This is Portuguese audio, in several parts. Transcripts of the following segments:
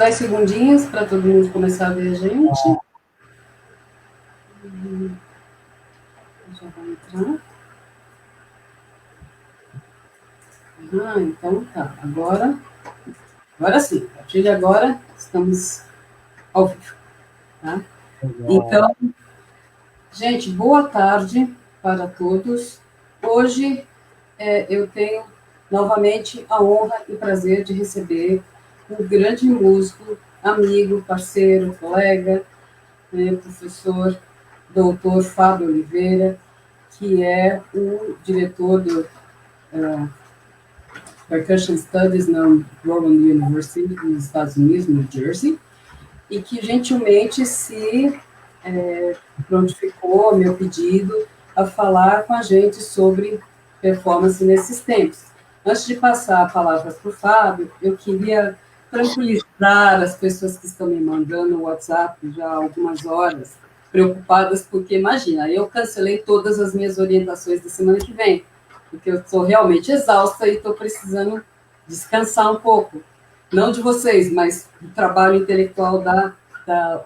10 segundinhos para todo mundo começar a ver a gente. Já vai entrar. Então tá. Agora sim. A partir de agora, estamos ao vivo. Tá? Então, gente, boa tarde para todos. Hoje eu tenho novamente a honra e prazer de receber um grande músico, amigo, parceiro, colega, professor, doutor Fábio Oliveira, que é o diretor do Percussion Studies na Rowan University, nos Estados Unidos, New Jersey, e que gentilmente se prontificou, meu pedido, a falar com a gente sobre performance nesses tempos. Antes de passar a palavra para o Fábio, eu queria tranquilizar as pessoas que estão me mandando no WhatsApp já há algumas horas, preocupadas, porque, imagina, eu cancelei todas as minhas orientações da semana que vem, porque eu estou realmente exausta e estou precisando descansar um pouco. Não de vocês, mas do trabalho intelectual da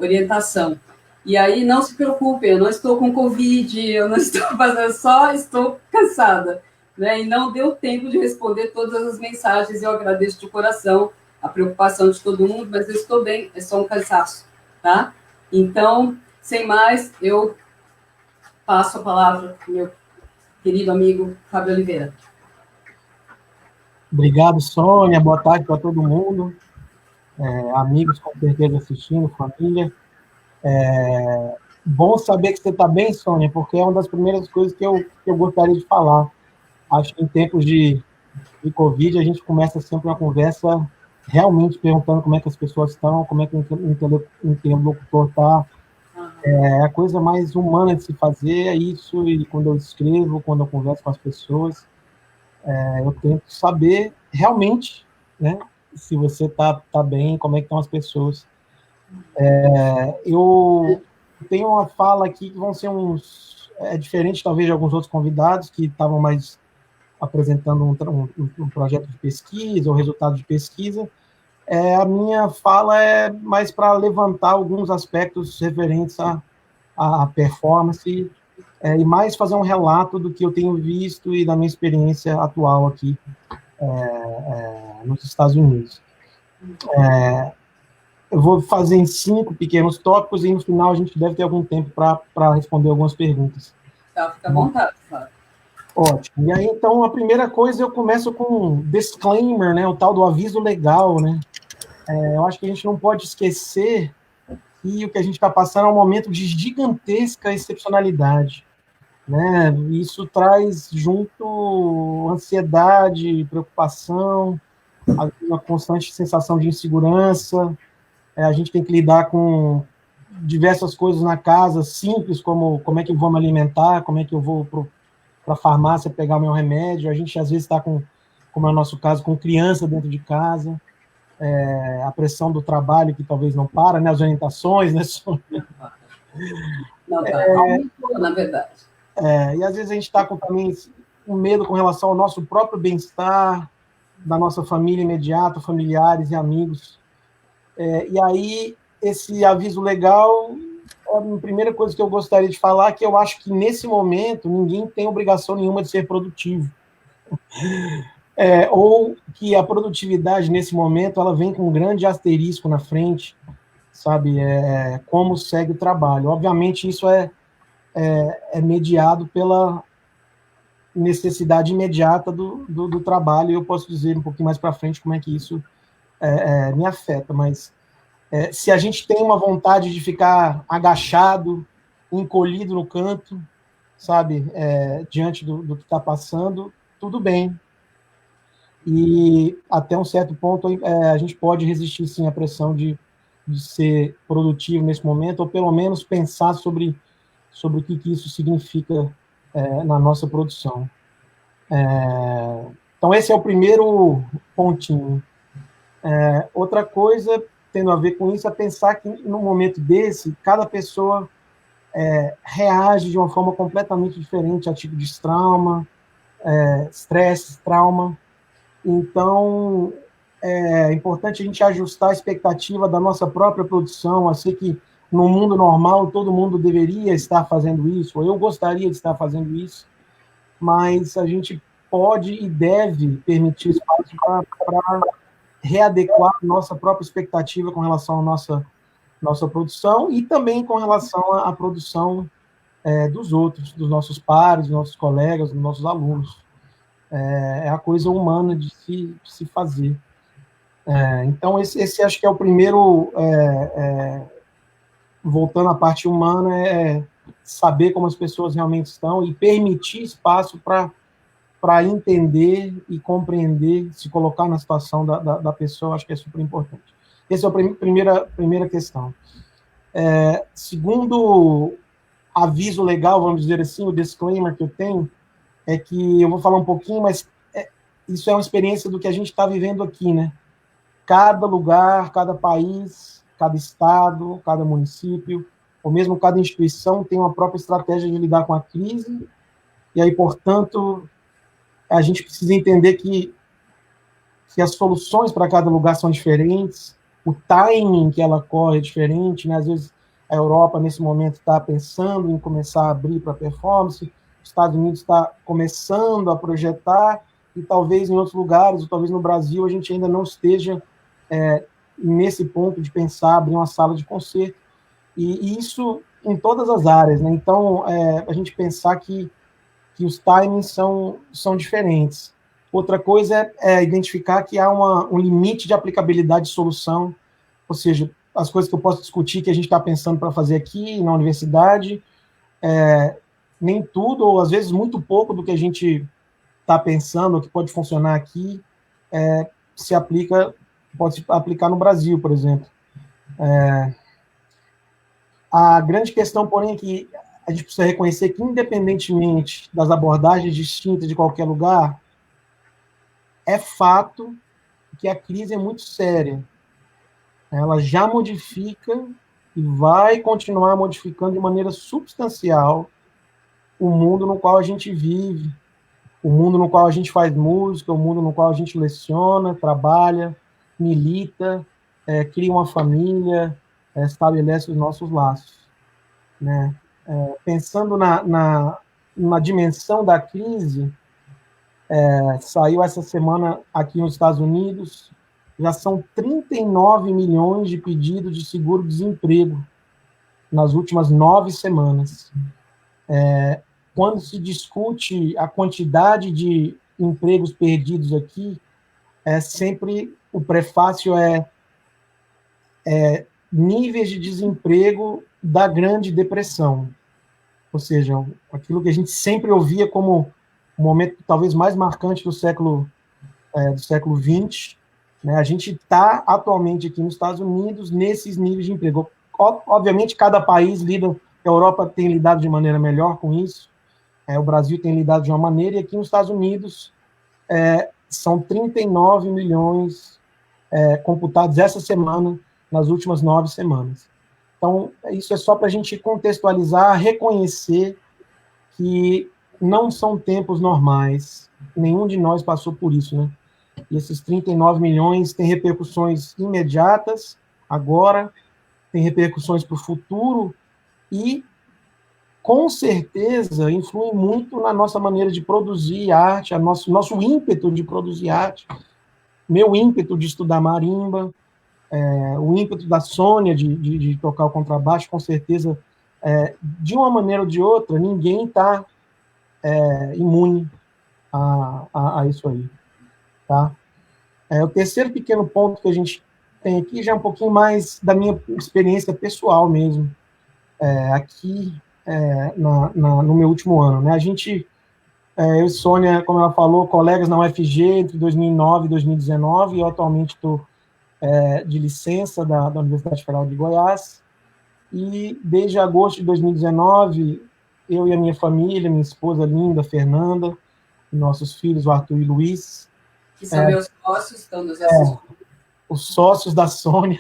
orientação. E aí, não se preocupem, eu não estou com Covid, eu não estou fazendo, só estou cansada. Né? E não deu tempo de responder todas as mensagens, eu agradeço de coração a preocupação de todo mundo, mas eu estou bem, é só um cansaço, tá? Então, sem mais, eu passo a palavra para o meu querido amigo Fábio Oliveira. Obrigado, Sônia, boa tarde para todo mundo, amigos com certeza assistindo, família. Bom saber que você está bem, Sônia, porque é uma das primeiras coisas que eu gostaria de falar. Acho que em tempos de Covid, a gente começa sempre uma conversa realmente perguntando como é que as pessoas estão, como é que o interlocutor está. É a coisa mais humana de se fazer, é isso, e quando eu escrevo, quando eu converso com as pessoas, eu tento saber realmente, né, se você tá bem, como é que estão as pessoas. Eu tenho uma fala aqui que vão ser diferente talvez de alguns outros convidados que estavam mais apresentando um projeto de pesquisa ou resultado de pesquisa. A minha fala é mais para levantar alguns aspectos referentes à performance e mais fazer um relato do que eu tenho visto e da minha experiência atual aqui nos Estados Unidos. Eu vou fazer em 5 pequenos tópicos e no final a gente deve ter algum tempo para responder algumas perguntas. Tá, fica à vontade, Fábio. Ótimo. E aí, então, a primeira coisa, eu começo com um disclaimer, né, o tal do aviso legal, né? Eu acho que a gente não pode esquecer que o que a gente está passando é um momento de gigantesca excepcionalidade, né? Isso traz junto ansiedade, preocupação, uma constante sensação de insegurança. A gente tem que lidar com diversas coisas na casa, simples, como é que eu vou me alimentar, como é que eu vou para a farmácia pegar o meu remédio. A gente, às vezes, está como é o nosso caso, com criança dentro de casa, a pressão do trabalho, que talvez não para, né? As orientações, né? Não, tá. Aumentou, na verdade. E, às vezes, a gente está também com medo com relação ao nosso próprio bem-estar, da nossa família imediata, familiares e amigos. E aí, esse aviso legal, a primeira coisa que eu gostaria de falar é que eu acho que, nesse momento, ninguém tem obrigação nenhuma de ser produtivo. Ou que a produtividade, nesse momento, ela vem com um grande asterisco na frente, sabe? Como segue o trabalho. Obviamente, isso é mediado pela necessidade imediata do trabalho, e eu posso dizer um pouquinho mais para frente como é que isso me afeta, mas se a gente tem uma vontade de ficar agachado, encolhido no canto, sabe, diante do que está passando, tudo bem. E até um certo ponto a gente pode resistir sim à pressão de ser produtivo nesse momento, ou pelo menos pensar sobre o que isso significa na nossa produção. Então esse é o primeiro pontinho. Outra coisa, tendo a ver com isso, é pensar que num momento desse, cada pessoa reage de uma forma completamente diferente a tipo de trauma, estresse, trauma. Então, é importante a gente ajustar a expectativa da nossa própria produção. Eu sei que no mundo normal todo mundo deveria estar fazendo isso, ou eu gostaria de estar fazendo isso, mas a gente pode e deve permitir espaço para readequar nossa própria expectativa com relação à nossa produção e também com relação à produção dos outros, dos nossos pares, dos nossos colegas, dos nossos alunos. É a coisa humana de se fazer. Então, esse acho que é o primeiro, voltando à parte humana, saber como as pessoas realmente estão e permitir espaço para entender e compreender, se colocar na situação da pessoa, acho que é super importante. Essa é a primeira questão. Segundo aviso legal, vamos dizer assim, o disclaimer que eu tenho, é que eu vou falar um pouquinho, mas isso é uma experiência do que a gente está vivendo aqui, né? Cada lugar, cada país, cada estado, cada município, ou mesmo cada instituição tem uma própria estratégia de lidar com a crise, e aí, portanto, a gente precisa entender que as soluções para cada lugar são diferentes, o timing que ela corre é diferente, né? Às vezes a Europa, nesse momento, está pensando em começar a abrir para performance, os Estados Unidos está começando a projetar, e talvez em outros lugares, ou talvez no Brasil, a gente ainda não esteja nesse ponto de pensar abrir uma sala de concerto, e isso em todas as áreas, né? Então, a gente pensar que os timings são diferentes. Outra coisa é identificar que há um limite de aplicabilidade de solução, ou seja, as coisas que eu posso discutir que a gente está pensando para fazer aqui na universidade, nem tudo, ou às vezes muito pouco do que a gente está pensando, ou que pode funcionar aqui, pode se aplicar no Brasil, por exemplo. A grande questão, porém, é que a gente precisa reconhecer que, independentemente das abordagens distintas de qualquer lugar, é fato que a crise é muito séria. Ela já modifica e vai continuar modificando de maneira substancial o mundo no qual a gente vive, o mundo no qual a gente faz música, o mundo no qual a gente leciona, trabalha, milita, cria uma família, estabelece os nossos laços, né? Pensando na dimensão da crise, saiu essa semana aqui nos Estados Unidos, já são 39 milhões de pedidos de seguro-desemprego nas últimas 9 semanas. Quando se discute a quantidade de empregos perdidos aqui, sempre o prefácio níveis de desemprego da Grande Depressão, ou seja, aquilo que a gente sempre ouvia como o momento talvez mais marcante do século XX, né? A gente está atualmente aqui nos Estados Unidos nesses níveis de emprego. Obviamente, cada país lida, a Europa tem lidado de maneira melhor com isso, o Brasil tem lidado de uma maneira, e aqui nos Estados Unidos são 39 milhões computados essa semana, nas últimas 9 semanas. Então, isso é só para a gente contextualizar, reconhecer que não são tempos normais, nenhum de nós passou por isso, né? E esses 39 milhões têm repercussões imediatas, agora, tem repercussões para o futuro, e, com certeza, influem muito na nossa maneira de produzir arte, nosso ímpeto de produzir arte, meu ímpeto de estudar marimba, o ímpeto da Sônia de tocar o contrabaixo, com certeza, de uma maneira ou de outra, ninguém está imune a isso aí, tá? O terceiro pequeno ponto que a gente tem aqui já é um pouquinho mais da minha experiência pessoal mesmo, aqui no meu último ano, né? A gente, eu e Sônia, como ela falou, colegas na UFG entre 2009 e 2019, e eu atualmente estou de licença da Universidade Federal de Goiás, e desde agosto de 2019, eu e a minha família, minha esposa linda, Fernanda, nossos filhos, o Arthur e o Luiz, que são meus sócios, estão nos assistindo. Os sócios da Sônia,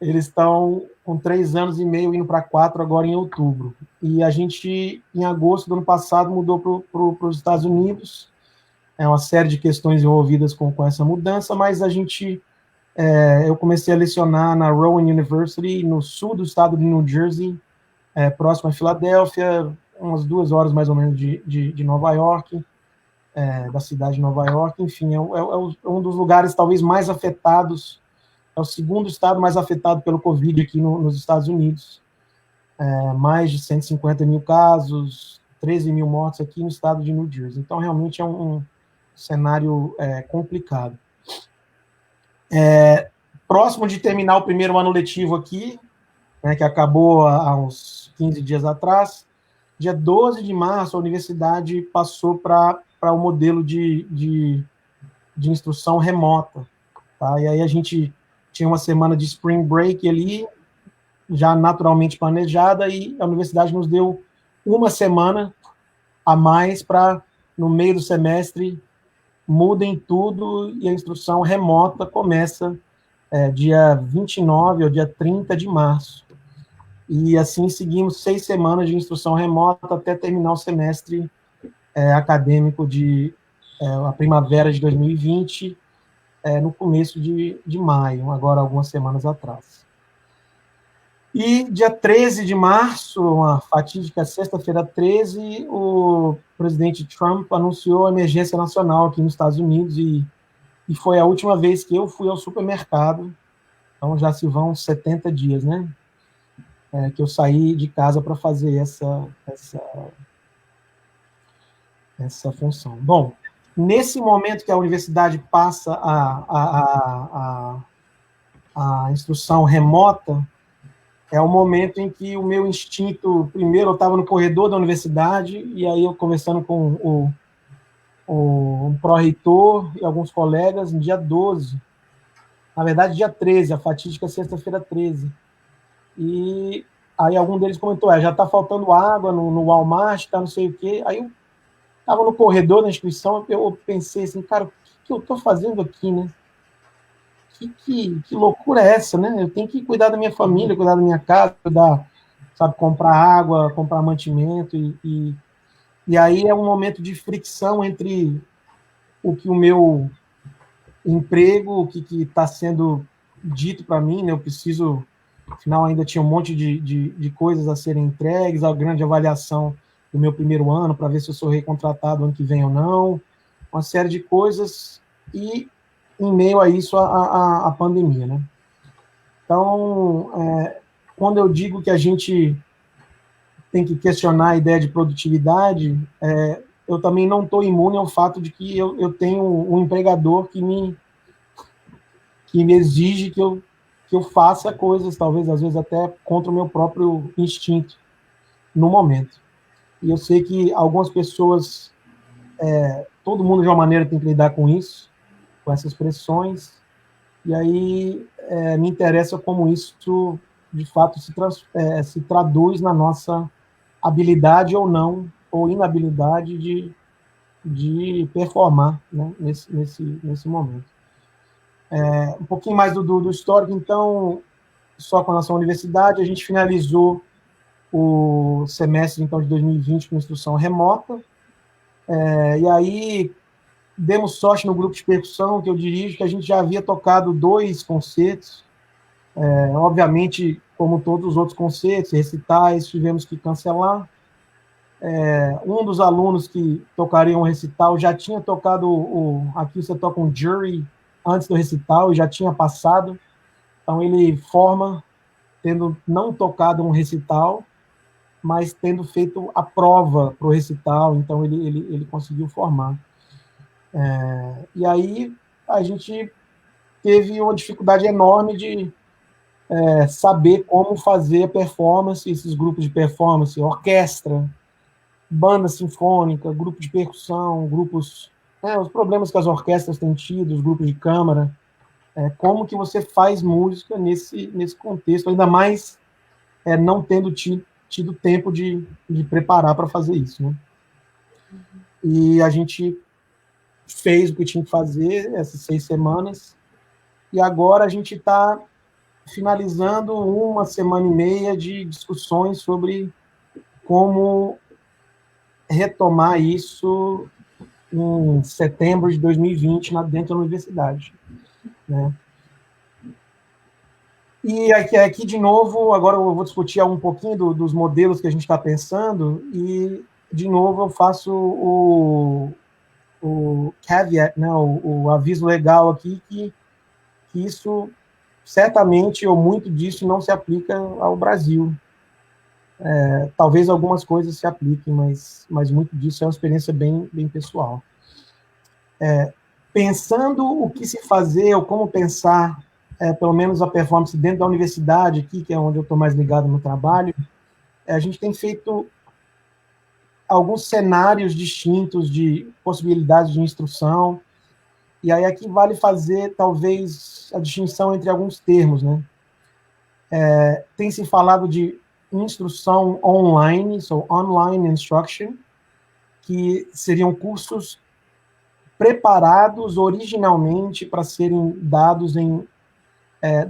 eles estão com 3 anos e meio, indo para 4 agora em outubro. E a gente, em agosto do ano passado, mudou para os Estados Unidos. uma série de questões envolvidas com essa mudança, mas eu comecei a lecionar na Rowan University, no sul do estado de New Jersey, próximo a Filadélfia, umas 2 horas mais ou menos de Nova York, da cidade de Nova York. Enfim, é um dos lugares talvez mais afetados, é o segundo estado mais afetado pelo Covid aqui nos Estados Unidos. Mais de 150 mil casos, 13 mil mortes aqui no estado de New Jersey. Então, realmente é um cenário complicado. Próximo de terminar o primeiro ano letivo aqui, né, que acabou há uns 15 dias atrás, dia 12 de março, a universidade passou para o modelo de instrução remota. Tá? E aí a gente tinha uma semana de spring break ali, já naturalmente planejada, e a universidade nos deu uma semana a mais para, no meio do semestre, mudem tudo e a instrução remota começa dia 29 ou dia 30 de março. E assim seguimos 6 semanas de instrução remota até terminar o semestre acadêmico a primavera de 2020, no começo de maio, agora algumas semanas atrás. E dia 13 de março, uma fatídica sexta-feira 13, o presidente Trump anunciou a emergência nacional aqui nos Estados Unidos e foi a última vez que eu fui ao supermercado, então já se vão 70 dias, né? Que eu saí de casa para fazer essa função. Bom, nesse momento que a universidade passa a instrução remota, é o momento em que o meu instinto, primeiro eu estava no corredor da universidade, e aí eu conversando com o pró-reitor e alguns colegas, no dia 12, na verdade dia 13, a fatídica sexta-feira 13, e aí algum deles comentou, já está faltando água no Walmart, tá não sei o quê, aí eu estava no corredor da instituição, eu pensei assim, cara, o que eu estou fazendo aqui, né? Que loucura é essa, né? Eu tenho que cuidar da minha família, cuidar da minha casa, comprar água, comprar mantimento, e aí é um momento de fricção entre o que o meu emprego, o que está sendo dito para mim, né? Eu preciso, afinal, ainda tinha um monte de coisas a serem entregues, a grande avaliação do meu primeiro ano, para ver se eu sou recontratado ano que vem ou não, uma série de coisas, e em meio a isso, a pandemia, né? Então, quando eu digo que a gente tem que questionar a ideia de produtividade, eu também não estou imune ao fato de que eu tenho um empregador que me exige que eu faça coisas, talvez, às vezes, até contra o meu próprio instinto, no momento. E eu sei que algumas pessoas, todo mundo de uma maneira tem que lidar com isso, com essas pressões, e aí me interessa como isso, de fato, se traduz na nossa habilidade ou não, ou inabilidade de performar, né, nesse momento. Um pouquinho mais do histórico, então, só com relação à universidade, a gente finalizou o semestre, então, de 2020 com instrução remota, e aí demos sorte no grupo de percussão que eu dirijo, que a gente já havia tocado 2 concertos, obviamente, como todos os outros concertos, recitais, tivemos que cancelar. Um dos alunos que tocaria um recital já tinha tocado aqui você toca um jury antes do recital e já tinha passado, então ele forma tendo não tocado um recital, mas tendo feito a prova para o recital, então ele conseguiu formar. E aí a gente teve uma dificuldade enorme de saber como fazer a performance, esses grupos de performance, orquestra, banda sinfônica, grupo de percussão, grupos, os problemas que as orquestras têm tido, os grupos de câmara, como que você faz música nesse contexto, ainda mais não tendo tido tempo de preparar para fazer isso, né? E a gente fez o que tinha que fazer essas 6 semanas, e agora a gente está finalizando 1 semana e meia de discussões sobre como retomar isso em setembro de 2020 dentro da universidade, né? E aqui, de novo, agora eu vou discutir um pouquinho dos modelos que a gente está pensando, e, de novo, eu faço o caveat, né, o aviso legal aqui, que isso, certamente, ou muito disso, não se aplica ao Brasil. Talvez algumas coisas se apliquem, mas muito disso é uma experiência bem pessoal. Pensando o que se fazer, ou como pensar, pelo menos a performance dentro da universidade, aqui, que é onde eu estou mais ligado no trabalho, a gente tem feito alguns cenários distintos de possibilidades de instrução, e aí aqui vale fazer, talvez, a distinção entre alguns termos, né? Tem se falado de instrução online, so online instruction, que seriam cursos preparados originalmente para serem dados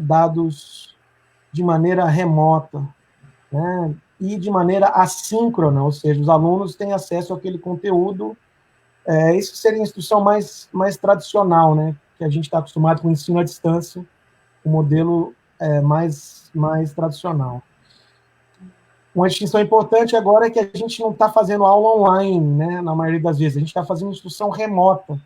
dados de maneira remota, né? E de maneira assíncrona, ou seja, os alunos têm acesso àquele conteúdo. Isso seria a instrução mais tradicional, né? Que a gente está acostumado com o ensino à distância, o modelo mais tradicional. Uma distinção importante agora é que a gente não está fazendo aula online, né? Na maioria das vezes, a gente está fazendo instrução remota.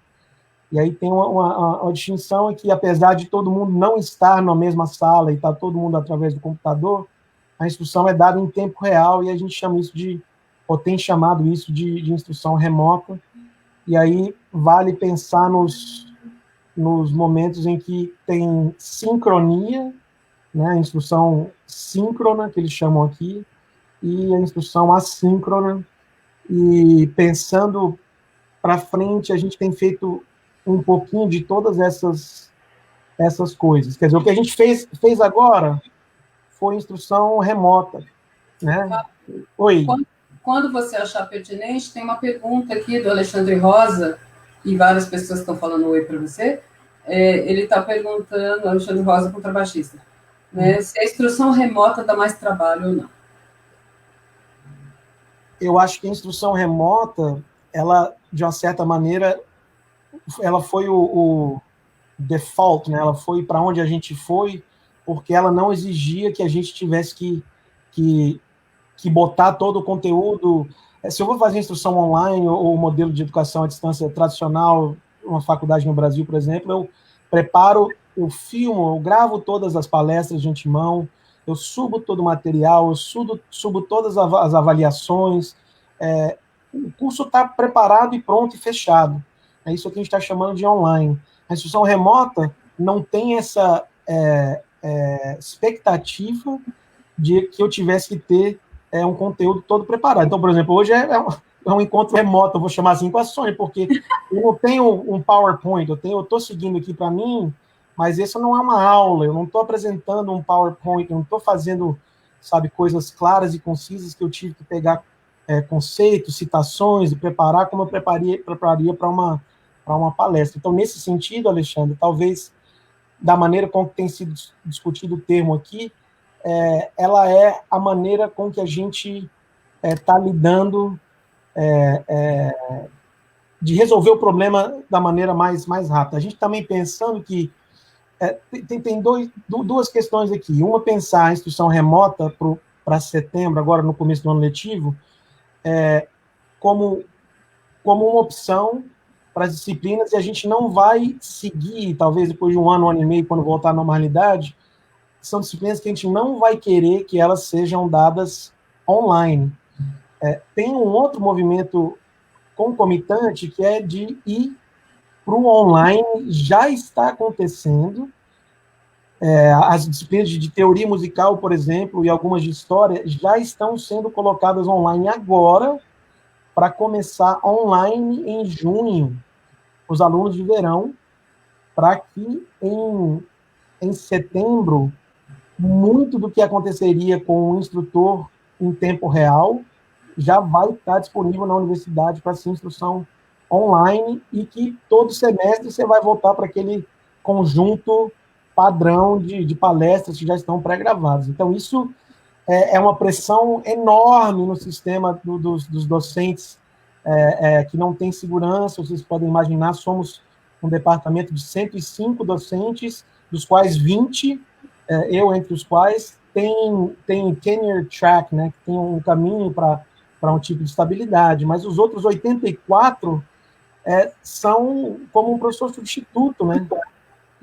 E aí tem uma distinção é que, apesar de todo mundo não estar na mesma sala e estar todo mundo através do computador, a instrução é dada em tempo real, e a gente chama isso ou tem chamado isso de instrução remota. E aí vale pensar nos momentos em que tem sincronia, né, a instrução síncrona, que eles chamam aqui, e a instrução assíncrona. E pensando para frente, a gente tem feito um pouquinho de todas essas coisas. Quer dizer, o que a gente fez agora foi instrução remota, né? Oi. Quando você achar pertinente, tem uma pergunta aqui do Alexandre Rosa, e várias pessoas estão falando oi para você. Ele está perguntando, Alexandre Rosa, contrabaixista, né, se a instrução remota dá mais trabalho ou não. Eu acho que a instrução remota, ela, de uma certa maneira, ela foi o default, né? Ela foi para onde a gente foi, porque ela não exigia que a gente tivesse que botar todo o conteúdo. Se eu vou fazer instrução online ou modelo de educação à distância tradicional, uma faculdade no Brasil, por exemplo, eu preparo, eu filmo, eu gravo todas as palestras de antemão, eu subo todo o material, eu subo todas as avaliações, o curso está preparado e pronto e fechado. É isso que a gente está chamando de online. A instrução remota não tem essa expectativa de que eu tivesse que ter um conteúdo todo preparado. Então, por exemplo, hoje é um encontro remoto, eu vou chamar assim, com a Sony, porque eu não tenho um PowerPoint, eu estou seguindo aqui para mim, mas isso não é uma aula, eu não estou apresentando um PowerPoint, eu não estou fazendo, sabe, coisas claras e concisas que eu tive que pegar conceitos, citações e preparar como eu prepararia para uma palestra. Então, nesse sentido, Alexandre, talvez da maneira como tem sido discutido o termo aqui, ela é a maneira com que a gente está lidando de resolver o problema da maneira mais rápida. A gente também pensando que tem duas questões aqui. Uma, pensar a instrução remota para setembro, agora no começo do ano letivo, como uma opção para as disciplinas, e a gente não vai seguir, talvez depois de um ano e meio, quando voltar à normalidade, são disciplinas que a gente não vai querer que elas sejam dadas online. Tem um outro movimento concomitante, que é de ir para o online, já está acontecendo. As disciplinas de teoria musical, por exemplo, e algumas de história, já estão sendo colocadas online agora, para começar online em junho, os alunos de verão, para que em setembro, muito do que aconteceria com o instrutor em tempo real já vai estar disponível na universidade para ser instrução online, e que todo semestre você vai voltar para aquele conjunto padrão de palestras que já estão pré-gravadas. Então, isso é uma pressão enorme no sistema dos docentes que não tem segurança. Vocês podem imaginar, somos um departamento de 105 docentes, dos quais 20, eu entre os quais, tem tenure track, né, que tem um caminho para um tipo de estabilidade, mas os outros 84 são como um professor substituto, né?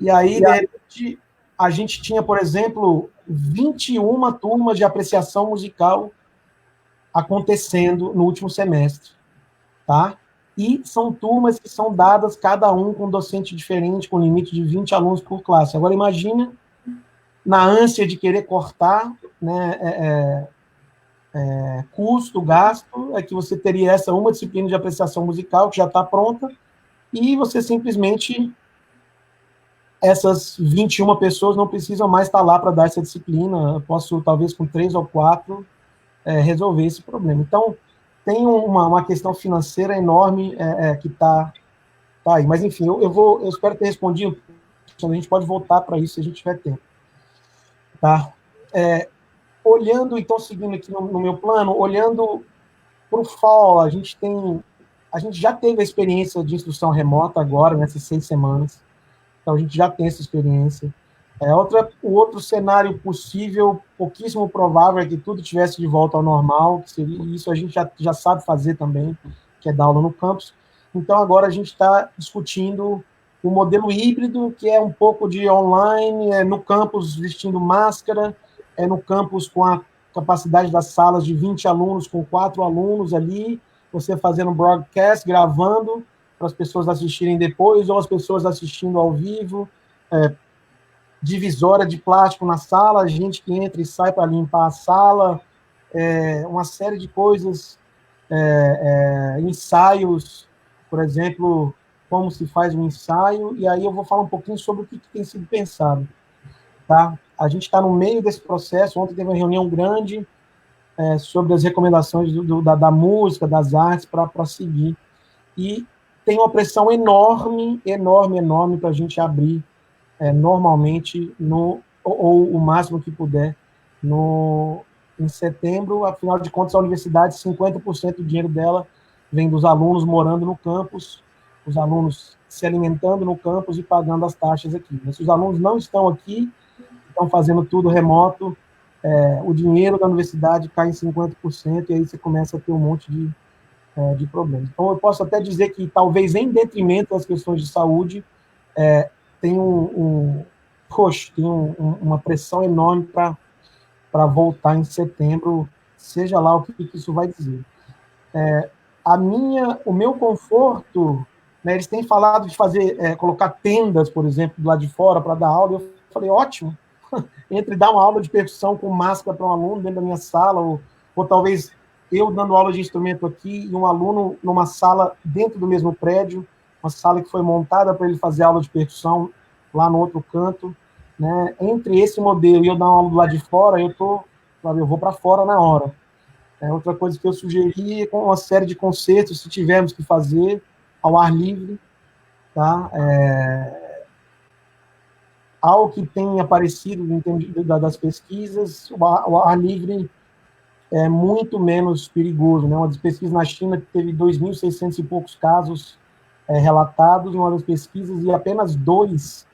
E aí, de repente, a gente tinha, por exemplo, 21 turmas de apreciação musical acontecendo no último semestre, tá? E são turmas que são dadas, cada um com um docente diferente, com limite de 20 alunos por classe. Agora, imagina, na ânsia de querer cortar, né, custo, gasto, é que você teria essa uma disciplina de apreciação musical que já está pronta, e você simplesmente, essas 21 pessoas não precisam mais estar lá para dar essa disciplina. Eu posso, talvez, com 3 ou 4, resolver esse problema. Então, tem uma questão financeira enorme que está aí. Mas, enfim, eu espero ter respondido. A gente pode voltar para isso se a gente tiver tempo. Tá? Olhando, então, seguindo aqui no meu plano, olhando para o fall, a gente já teve a experiência de instrução remota agora, nessas 6 semanas. Então, a gente já tem essa experiência. O outro cenário possível, pouquíssimo provável, é que tudo tivesse de volta ao normal, que seria, isso a gente já sabe fazer também, que é dar aula no campus. Então, agora a gente está discutindo o modelo híbrido, que é um pouco de online, no campus vestindo máscara, no campus com a capacidade das salas de 20 alunos, com 4 alunos ali, você fazendo broadcast, gravando, para as pessoas assistirem depois, ou as pessoas assistindo ao vivo, divisória de plástico na sala, gente que entra e sai para limpar a sala, uma série de coisas, ensaios, por exemplo, como se faz um ensaio, e aí eu vou falar um pouquinho sobre o que tem sido pensado. Tá? A gente está no meio desse processo. Ontem teve uma reunião grande sobre as recomendações da música, das artes, para seguir. E tem uma pressão enorme para a gente abrir normalmente, ou o máximo que puder, em setembro. Afinal de contas, a universidade, 50% do dinheiro dela vem dos alunos morando no campus, os alunos se alimentando no campus e pagando as taxas aqui. Mas se os alunos não estão aqui, estão fazendo tudo remoto, o dinheiro da universidade cai em 50%, e aí você começa a ter um monte de problemas. Então, eu posso até dizer que, talvez em detrimento das questões de saúde, tem uma pressão enorme para voltar em setembro, seja lá o que isso vai dizer. O meu conforto, né, eles têm falado de colocar tendas, por exemplo, do lado de fora para dar aula. Eu falei, ótimo, entre dar uma aula de percussão com máscara para um aluno dentro da minha sala, ou talvez eu dando aula de instrumento aqui e um aluno numa sala dentro do mesmo prédio, uma sala que foi montada para ele fazer aula de percussão lá no outro canto, né? Entre esse modelo e eu dar uma aula do lado de fora, eu vou para fora na hora. Outra coisa que eu sugeri é com uma série de concertos, se tivermos que fazer, ao ar livre, tá? Algo que tem aparecido em termos das pesquisas, o ar livre é muito menos perigoso, né? Uma das pesquisas na China que teve 2.600 e poucos casos relatados, uma das pesquisas, e apenas 2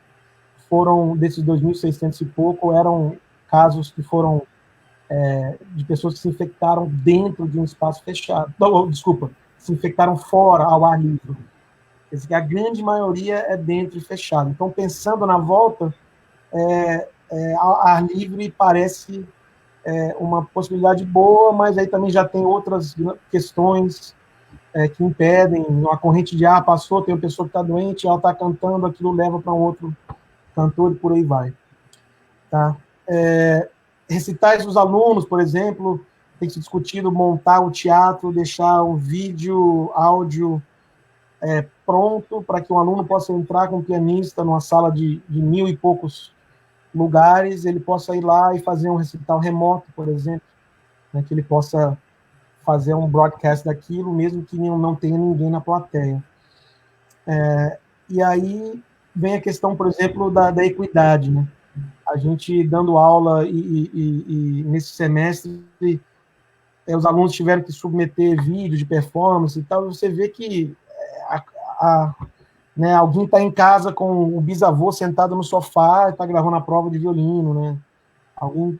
desses 2.600 e pouco, eram casos que foram de pessoas que se infectaram dentro de um espaço fechado. Não, desculpa, se infectaram fora, ao ar livre. Quer dizer, a grande maioria é dentro e fechado. Então, pensando na volta, ar livre parece uma possibilidade boa, mas aí também já tem outras questões que impedem. Uma corrente de ar passou, tem uma pessoa que está doente, ela está cantando, aquilo leva para um outro cantor e por aí vai. Tá? Recitais dos alunos, por exemplo, tem que ser discutido montar o teatro, deixar o vídeo, áudio pronto para que um aluno possa entrar com um pianista numa sala de 1.000 e poucos lugares, ele possa ir lá e fazer um recital remoto, por exemplo, né, que ele possa fazer um broadcast daquilo, mesmo que não tenha ninguém na plateia. E aí vem a questão, por exemplo, da equidade, né? A gente dando aula e nesse semestre os alunos tiveram que submeter vídeo de performance e tal, você vê que né, alguém está em casa com o bisavô sentado no sofá e está gravando a prova de violino, né?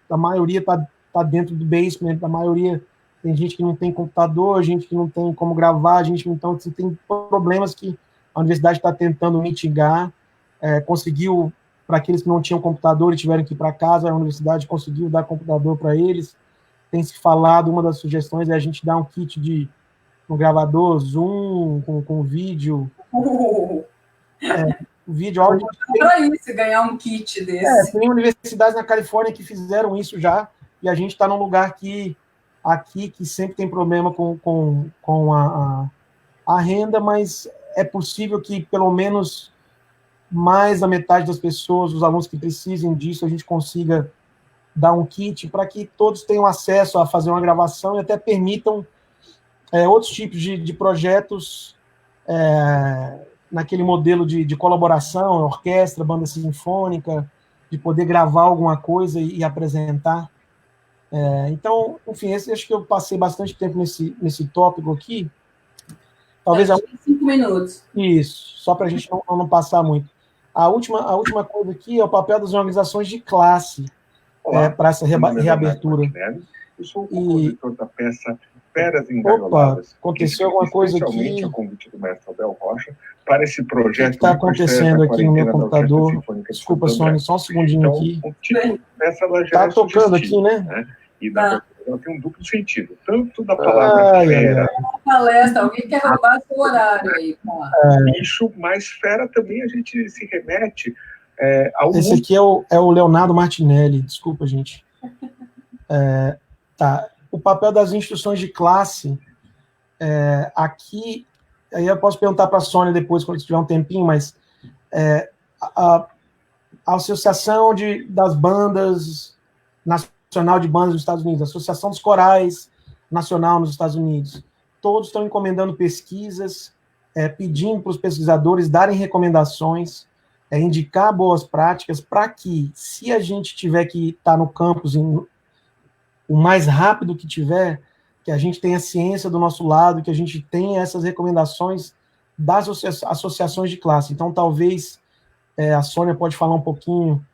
A maioria está dentro do basement, a maioria tem gente que não tem computador, gente que não tem como gravar, gente então assim, tem problemas que a universidade está tentando mitigar, conseguiu, para aqueles que não tinham computador e tiveram que ir para casa, a universidade conseguiu dar computador para eles. Tem se falado, uma das sugestões é a gente dar um kit um gravador, Zoom, com vídeo. Vídeo, áudio. Para isso, ganhar um kit desse. Tem universidades na Califórnia que fizeram isso já, e a gente está num lugar aqui que sempre tem problema com a renda, mas é possível que pelo menos mais da metade das pessoas, os alunos que precisem disso, a gente consiga dar um kit para que todos tenham acesso a fazer uma gravação e até permitam outros tipos de projetos naquele modelo de colaboração, orquestra, banda sinfônica, de poder gravar alguma coisa e apresentar. Então, enfim, acho que eu passei bastante tempo nesse tópico aqui. Talvez 5 minutos. Isso, só para a gente não passar muito. A última coisa aqui é o papel das organizações de classe para essa reabertura. Eu sou o compositor da peça Feras Engaioladas. Aconteceu alguma coisa aqui. Especialmente a convite do mestre Abel Rocha para esse projeto. O que está acontecendo aqui no meu computador? Desculpa, Sônia, só um segundinho aqui. O título dessa ela já está tocando aqui, né? E ela tem um duplo sentido, tanto da palavra fera. Palestra, alguém quer roubar seu horário aí. Isso, mas fera também a gente se remete ao. Esse aqui é o Leonardo Martinelli, desculpa, gente. Tá. O papel das instituições de classe, aqui, aí eu posso perguntar para a Sônia depois, quando tiver um tempinho, mas a Associação das Bandas Nacional de Bandas dos Estados Unidos, a Associação dos Corais Nacional nos Estados Unidos, todos estão encomendando pesquisas, pedindo para os pesquisadores darem recomendações, indicar boas práticas, para que, se a gente tiver que estar no campus o mais rápido que tiver, que a gente tenha ciência do nosso lado, que a gente tenha essas recomendações das associações de classe. Então, talvez a Sônia pode falar um pouquinho,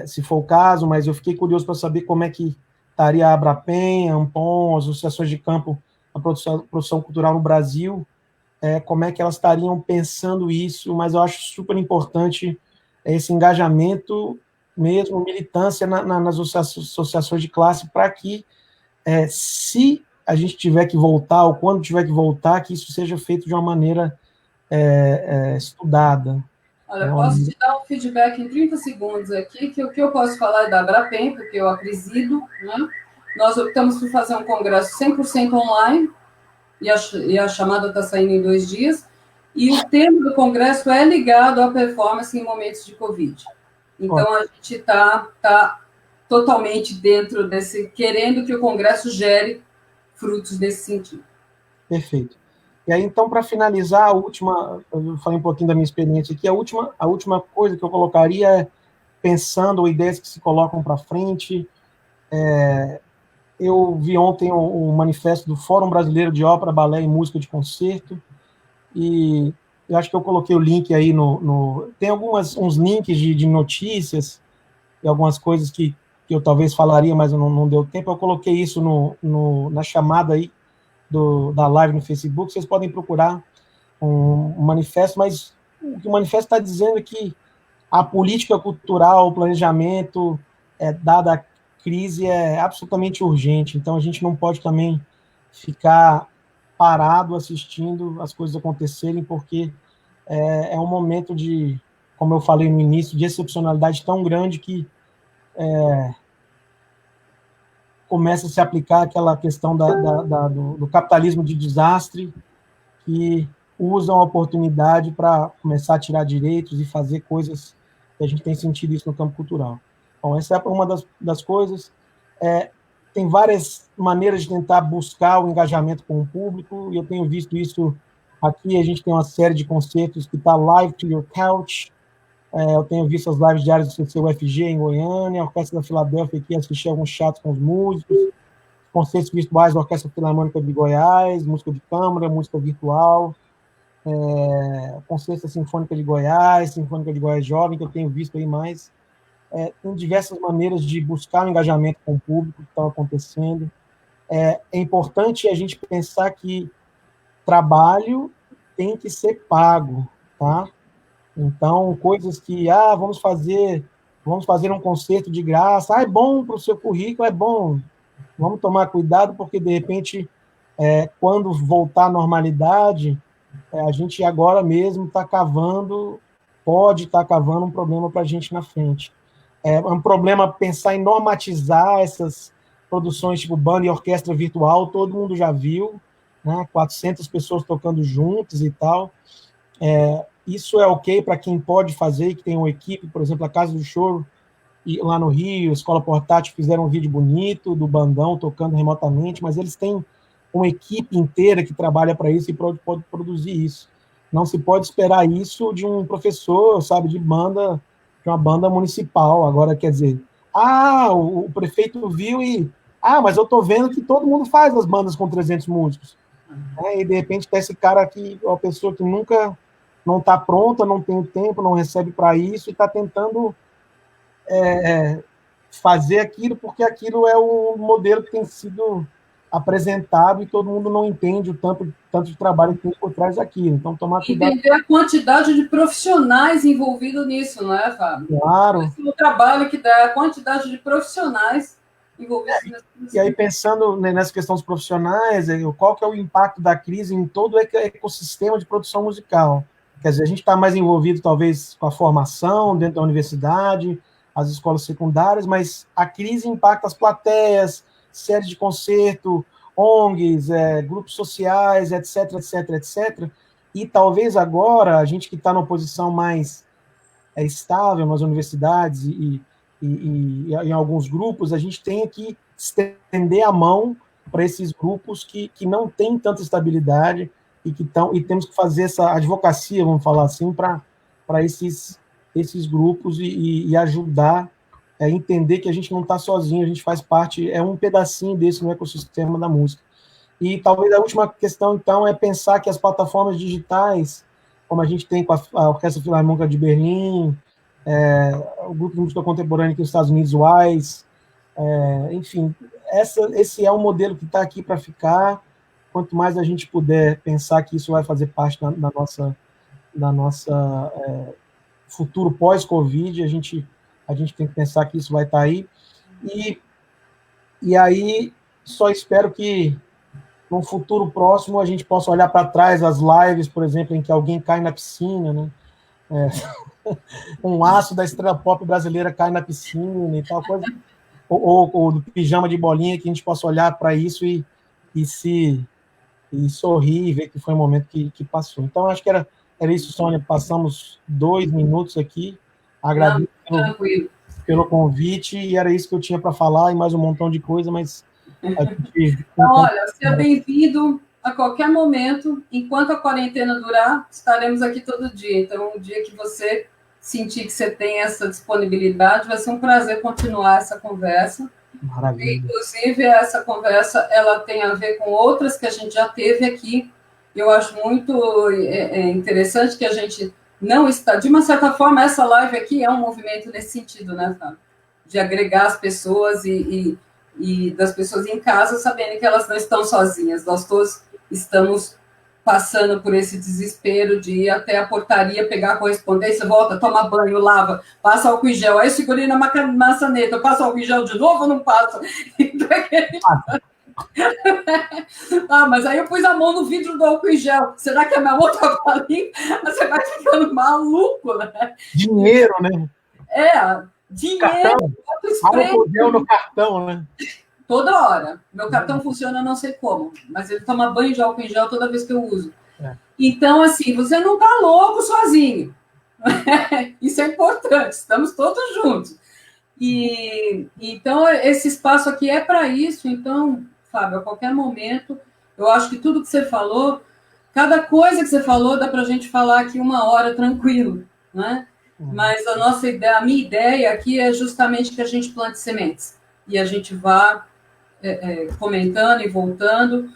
se for o caso, mas eu fiquei curioso para saber como é que estaria a Abrapem, a Ampom, as associações de campo, a produção cultural no Brasil, como é que elas estariam pensando isso, mas eu acho super importante esse engajamento mesmo, militância nas associações de classe, para que, se a gente tiver que voltar, ou quando tiver que voltar, que isso seja feito de uma maneira estudada. Olha, posso te dar um feedback em 30 segundos aqui, que o que eu posso falar é da Abrapem, porque eu a presido, né? Nós optamos por fazer um congresso 100% online, e a chamada está saindo em 2 dias, e o tema do congresso é ligado à performance em momentos de Covid. Então, a gente está totalmente dentro querendo que o Congresso gere frutos nesse sentido. Perfeito. E aí, então, para finalizar, eu falei um pouquinho da minha experiência aqui, a última coisa que eu colocaria é, pensando, ideias que se colocam para frente, eu vi ontem um manifesto do Fórum Brasileiro de Ópera, Balé e Música de Concerto, e eu acho que eu coloquei o link aí tem uns links de notícias e algumas coisas que eu talvez falaria, mas não deu tempo. Eu coloquei isso na chamada aí da live no Facebook. Vocês podem procurar um manifesto, mas o que o manifesto está dizendo é que a política cultural, o planejamento, dada a crise, é absolutamente urgente. Então, a gente não pode também ficar parado assistindo as coisas acontecerem, porque é um momento como eu falei no início, de excepcionalidade tão grande que começa a se aplicar aquela questão do capitalismo de desastre, que usam a oportunidade para começar a tirar direitos e fazer coisas que a gente tem sentido isso no campo cultural. Bom, essa é uma das coisas. Tem várias maneiras de tentar buscar o engajamento com o público, e eu tenho visto isso aqui. A gente tem uma série de concertos que está live to your couch. Eu tenho visto as lives diárias do CCUFG em Goiânia, a Orquestra da Filadélfia aqui, assisti alguns chats com os músicos. concertos virtuais da Orquestra Filarmônica de Goiás, música de câmara, música virtual, Concerto Sinfônica de Goiás, Sinfônica de Goiás Jovem, que eu tenho visto aí mais. Tem diversas maneiras de buscar um engajamento com o público que está acontecendo. É importante a gente pensar que trabalho tem que ser pago, tá? Então, coisas que, vamos fazer um concerto de graça, é bom para o seu currículo, é bom, vamos tomar cuidado, porque, de repente, quando voltar à normalidade, a gente agora mesmo está pode estar cavando um problema para a gente na frente. É um problema pensar em normatizar essas produções tipo banda e orquestra virtual, todo mundo já viu, né? 400 pessoas tocando juntas e tal. Isso é ok para quem pode fazer, que tem uma equipe, por exemplo, a Casa do Choro, e lá no Rio, a Escola Portátil, fizeram um vídeo bonito do bandão tocando remotamente, mas eles têm uma equipe inteira que trabalha para isso e pode produzir isso. Não se pode esperar isso de um professor, sabe, de uma banda municipal. Agora, quer dizer, o prefeito viu mas eu estou vendo que todo mundo faz as bandas com 300 músicos. E, de repente, tem esse cara aqui, uma pessoa que nunca não está pronta, não tem o tempo, não recebe para isso, e está tentando fazer aquilo, porque aquilo é o modelo que tem sido apresentado e todo mundo não entende o tanto de trabalho que tem por trás daquilo. Então, tomar cuidado. Entender a quantidade de profissionais envolvidos nisso, não é, Fábio? Claro. O trabalho que dá, a quantidade de profissionais envolvidos nisso. E aí, pensando nessa questão dos profissionais, qual que é o impacto da crise em todo o ecossistema de produção musical? Quer dizer, a gente está mais envolvido, talvez, com a formação dentro da universidade, as escolas secundárias, mas a crise impacta as plateias, séries de concerto, ONGs, grupos sociais, etc, etc, etc. E talvez agora, a gente que está numa posição mais estável nas universidades e em alguns grupos, a gente tenha que estender a mão para esses grupos que não têm tanta estabilidade e temos que fazer essa advocacia, vamos falar assim, para esses grupos e ajudar a entender que a gente não está sozinho, a gente faz parte, é um pedacinho desse no ecossistema da música. E talvez a última questão, então, é pensar que as plataformas digitais, como a gente tem com a Orquestra Filarmônica de Berlim, o Grupo de Música Contemporânea aqui nos Estados Unidos, o WISE, enfim, esse é um modelo que está aqui para ficar. Quanto mais a gente puder pensar que isso vai fazer parte da nossa futuro pós-Covid, a gente tem que pensar que isso vai estar aí. E aí, só espero que num futuro próximo a gente possa olhar para trás as lives, por exemplo, em que alguém cai na piscina, né? Um aço da estrela pop brasileira cai na piscina e tal coisa, ou do pijama de bolinha, que a gente possa olhar para isso e sorrir e ver que foi um momento que passou. Então, acho que era isso, Sônia. Passamos 2 minutos aqui. Agradeço pelo convite, e era isso que eu tinha para falar, e mais um montão de coisa, mas... Então, olha, seja bem-vindo a qualquer momento. Enquanto a quarentena durar, estaremos aqui todo dia. Então, o dia que você sentir que você tem essa disponibilidade, vai ser um prazer continuar essa conversa. Maravilha. Inclusive, essa conversa ela tem a ver com outras que a gente já teve aqui. Eu acho muito interessante que a gente não está... De uma certa forma, essa live aqui é um movimento nesse sentido, né, Fábio? De agregar as pessoas e das pessoas em casa sabendo que elas não estão sozinhas. Nós todos estamos passando por esse desespero de ir até a portaria, pegar a correspondência, volta, toma banho, lava, passa álcool em gel, aí eu segurei na maçaneta, passa álcool em gel de novo ou não passa? Mas aí eu pus a mão no vidro do álcool em gel. Será que a minha mão estava limpa? Você vai ficando maluco, né? Dinheiro, né? Dinheiro. Álcool gel no cartão, né? Toda hora. Meu cartão funciona, não sei como, mas ele toma banho de álcool em gel toda vez que eu uso. Então, assim, você não está louco sozinho. Isso é importante, estamos todos juntos. Então, esse espaço aqui é para isso. Então, Fábio, a qualquer momento, eu acho que tudo que você falou, cada coisa que você falou, dá para a gente falar aqui 1 hora tranquilo, né? Mas a minha ideia aqui é justamente que a gente plante sementes e a gente vá comentando e voltando.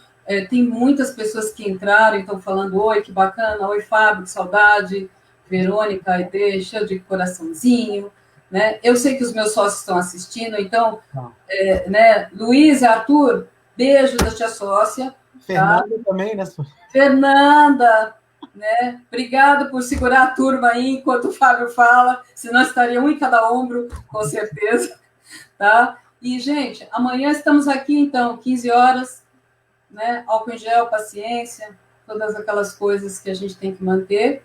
Tem muitas pessoas que entraram e estão falando, oi, que bacana, oi, Fábio, que saudade, Verônica, Aide, cheio de coraçãozinho, né? Eu sei que os meus sócios estão assistindo, então, né, Luiz, Arthur, beijo da tia sócia. Fernanda também, né? Fernanda, né? Obrigado por segurar a turma aí enquanto o Fábio fala, senão estaria um em cada ombro, com certeza, tá? E, gente, amanhã estamos aqui, então, 15 horas, né? Álcool em gel, paciência, todas aquelas coisas que a gente tem que manter.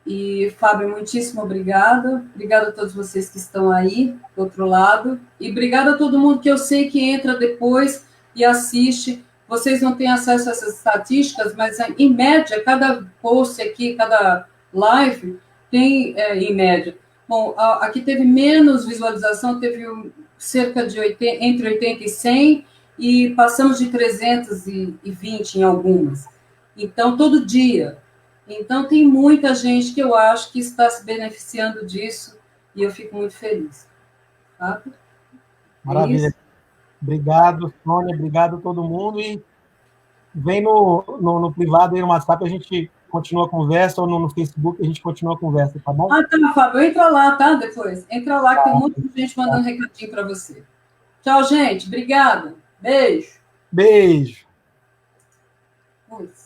E, Fábio, muitíssimo obrigada. Obrigada a todos vocês que estão aí, do outro lado. E obrigada a todo mundo que eu sei que entra depois e assiste. Vocês não têm acesso a essas estatísticas, mas, em média, cada post aqui, cada live, tem, em média. Bom, aqui teve menos visualização, teve cerca de entre 80 e 100, e passamos de 320 em algumas. Então, todo dia. Então, tem muita gente que eu acho que está se beneficiando disso, e eu fico muito feliz. Tá? Maravilha. Obrigado, Sônia, obrigado a todo mundo, e vem no privado aí, no WhatsApp, a gente continua a conversa, ou no Facebook a gente continua a conversa, tá bom? Tá, Fábio, entra lá, tá? Depois. Entra lá, que tem muita gente mandando recadinho para você. Tchau, gente. Obrigada. Beijo. Beijo. Pois.